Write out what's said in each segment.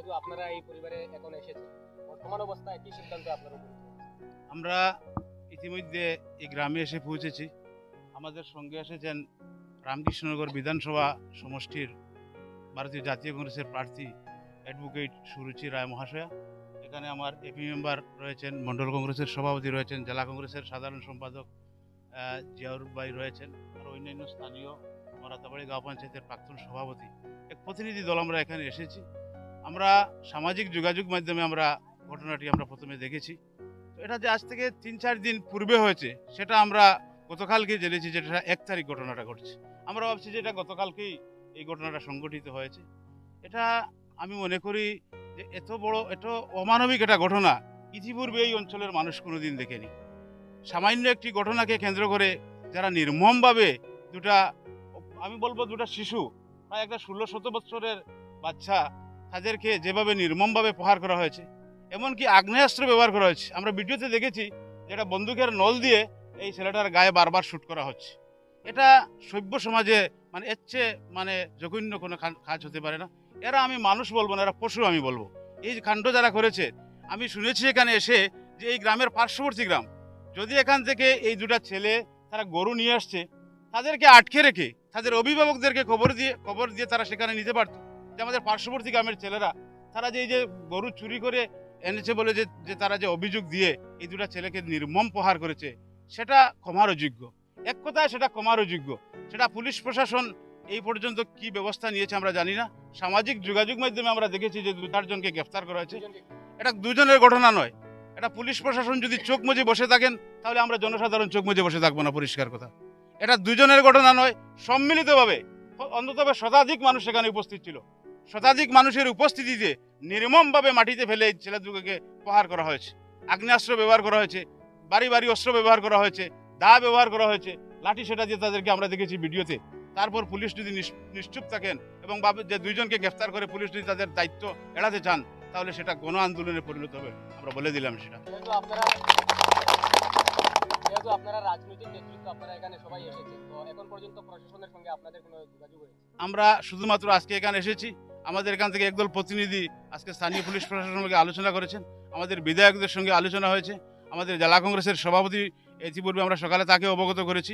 যেহেতু আপনারা এই পরিবারে এখন এসেছেন, বর্তমান অবস্থায় কি সিদ্ধান্ত আপনারা উপনীত হয়েছেন? আমরা ইতিমধ্যে এই গ্রামে এসে পৌঁছেছি। আমাদের সঙ্গে এসেছেন রামকৃষ্ণনগর বিধানসভা সমষ্টির ভারতীয় জাতীয় কংগ্রেসের প্রার্থী অ্যাডভোকেট সুরুচি রায় মহাশয়া। এখানে আমার এপি মেম্বার রয়েছেন, মণ্ডল কংগ্রেসের সভাপতি রয়েছেন, জেলা কংগ্রেসের সাধারণ সম্পাদক জিয়াউর ভাই রয়েছেন, আর অন্যান্য স্থানীয় মরাতাবাড়ি গাঁও পঞ্চায়েতের প্রাক্তন সভাপতি। এক প্রতিনিধি দল আমরা এখানে এসেছি। আমরা সামাজিক যোগাযোগ মাধ্যমে আমরা ঘটনাটি আমরা প্রথমে দেখেছি। তো এটা যে আজ থেকে ৩-৪ দিন পূর্বে হয়েছে সেটা আমরা গতকালকে জেনেছি, যেটা ১ তারিখ ঘটনাটা ঘটছে। আমরা ভাবছি যে এটা গতকালকেই এই ঘটনাটা সংঘটিত হয়েছে। এটা আমি মনে করি যে এত বড়, এত অমানবিক একটা ঘটনা ইতিপূর্বে এই অঞ্চলের মানুষ কোনোদিন দেখেনি। সামান্য একটি ঘটনাকে কেন্দ্র করে যারা নির্মমভাবে আমি বলবো দুটা শিশু, প্রায় একটা ১৬-১৭ বছরের বাচ্চা, তাদেরকে যেভাবে নির্মমভাবে প্রহার করা হয়েছে, এমনকি আগ্নেয়াস্ত্র ব্যবহার করা হয়েছে। আমরা ভিডিওতে দেখেছি যেটা বন্দুকের নল দিয়ে এই ছেলেটার গায়ে বারবার শ্যুট করা হচ্ছে। এটা সভ্য সমাজে এর চেয়ে জঘন্য কোনো কাজ হতে পারে না। এরা আমি মানুষ বলবো না, এরা পশু আমি বলবো। এই কাণ্ড যারা করেছে, আমি শুনেছি এখানে এসে যে এই গ্রামের পার্শ্ববর্তী গ্রাম, যদি এখান থেকে এই দুটা ছেলে তারা গরু নিয়ে আসছে, তাদেরকে আটকে রেখে তাদের অভিভাবকদেরকে খবর দিয়ে তারা সেখানে নিতে পারতো। যে আমাদের পার্শ্ববর্তী গ্রামের ছেলেরা তারা যে এই যে গরু চুরি করে এনেছে বলে যে তারা যে অভিযোগ দিয়ে এই দুটা ছেলেকে নির্মম প্রহার করেছে, সেটা ক্ষমার অযোগ্য। এক কথায় সেটা ক্ষমার অযোগ্য। সেটা পুলিশ প্রশাসন এই পর্যন্ত কি ব্যবস্থা নিয়েছে আমরা জানি না। সামাজিক যোগাযোগ মাধ্যমে আমরা দেখেছি যে ২-৪ জনকে গ্রেফতার করা হয়েছে। এটা দুজনের ঘটনা নয়। এটা পুলিশ প্রশাসন যদি চোখ মুজে বসে থাকেন, তাহলে আমরা জনসাধারণ চোখ মুজে বসে থাকবো না, পরিষ্কার কথা। এটা দুজনের ঘটনা নয়, সম্মিলিতভাবে অন্তত শতাধিক মানুষ সেখানে উপস্থিত ছিল। শতাধিক মানুষের উপস্থিতিতে নির্মমভাবে মাটিতে ফেলে এই ছেলে দুটোকে প্রহার করা হয়েছে। আগ্নেয়াস্ত্র ব্যবহার করা হয়েছে, বাড়ি বাড়ি অস্ত্র ব্যবহার করা হয়েছে, দা ব্যবহার করা হয়েছে, লাঠি সেটা দিয়ে তাদেরকে আমরা দেখেছি ভিডিওতে। তারপর পুলিশ যদি নিশ্চুপ থাকেন এবং যে ২ জনকে গ্রেফতার করে পুলিশ যদি তাদের দায়িত্ব এড়াতে চান, তাহলে সেটা গণ আন্দোলনে পরিণত হবে। আমরা বলে দিলাম সেটা। যেহেতু আপনারা রাজনৈতিক নেতৃত্ব, আপনারা এখানে সবাই এসেছেন, তো এখন পর্যন্ত প্রশাসনের সঙ্গে আপনাদের কোনো যোগাযোগ হয়েছে? আমরা শুধুমাত্র আজকে এখানে এসেছি। আমাদের এখান থেকে একদল প্রতিনিধি আজকে স্থানীয় পুলিশ প্রশাসনের সঙ্গে আলোচনা করেছেন, আমাদের বিধায়কদের সঙ্গে আলোচনা হয়েছে, আমাদের জেলা কংগ্রেসের সভাপতি ইতিপূর্বে আমরা সকালে তাকে অবগত করেছি।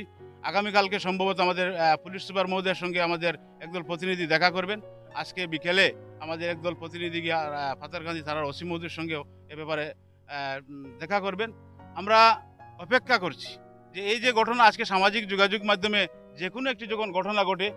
আগামীকালকে সম্ভবত আমাদের পুলিশ সুপার মহোদয়ের সঙ্গে আমাদের একদল প্রতিনিধি দেখা করবেন। আজকে বিকেলে আমাদের একদল প্রতিনিধি গিয়ে পাতারকান্দি থানার ওসি মহোদয়ের সঙ্গেও এ ব্যাপারে দেখা করবেন। আমরা অপেক্ষা করছি যে এই যে ঘটনা আজকে সামাজিক যোগাযোগ মাধ্যমে যে কোনো একটি যখন ঘটনা ঘটে,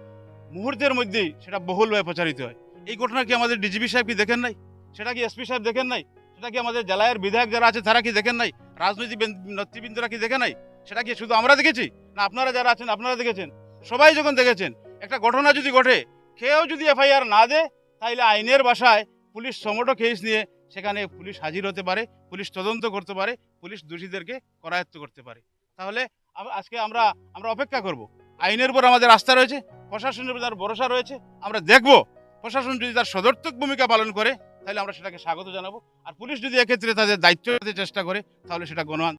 মুহূর্তের মধ্যেই সেটা বহুলভাবে প্রচারিত হয়। এই ঘটনা কি আমাদের ডিজিপি সাহেব কি দেখেন নাই? সেটা কি এসপি সাহেব দেখেন নাই? সেটা কি আমাদের জেলার বিধায়ক যারা আছে তারা কি দেখেন নাই? রাজনৈতিক নেতৃবৃন্দরা কি দেখে নাই? সেটা কি শুধু আমরা দেখেছি না আপনারা যারা আছেন আপনারা দেখেছেন? সবাই যখন দেখেছেন, একটা ঘটনা যদি ঘটে, কেউ যদি এফআইআর না দেয়, তাহলে আইনের ভাষায় পুলিশ সমোটো কেস নিয়ে সেখানে পুলিশ হাজির হতে পারে, পুলিশ তদন্ত করতে পারে, পুলিশ দোষীদেরকে করায়ত্ত করতে পারে। তাহলে আজকে আমরা অপেক্ষা করব। আইনের উপর আমাদের আস্থা রয়েছে, প্রশাসনের উপর তার ভরসা রয়েছে। আমরা দেখব প্রশাসন যদি তার সদর্থক ভূমিকা পালন করে, তাহলে আমরা সেটাকে স্বাগত জানাবো। আর পুলিশ যদি এক্ষেত্রে তাদের দায়িত্ব নিতে চেষ্টা করে, তাহলে সেটা গণ